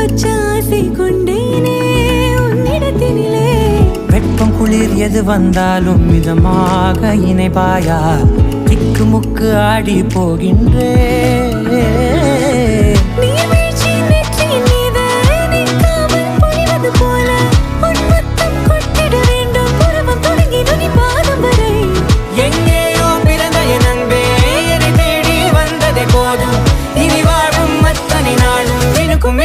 வச்ச ஆசை கொண்டேனே உன்னிடத்தினிலே. வெப்பம் குளிர் எது வந்தாலும் மிதமாக இணைப்பாயா? திக்கு முக்கு ஆடி போகின்றே. நீர்வீழ்ச்சியின் நெற்றியின் மீது நிற்காமல் பொழிவது போல உன் முத்தம் கொட்டிட வேண்டும். பருவம் தொடங்கி நுனி பாதம் வரை. எங்கேயோ பிறந்த என் அன்பே, என்னை தேடி வந்ததே போதும். இனி வாழும் அத்தனை நாளும் எனக்கும்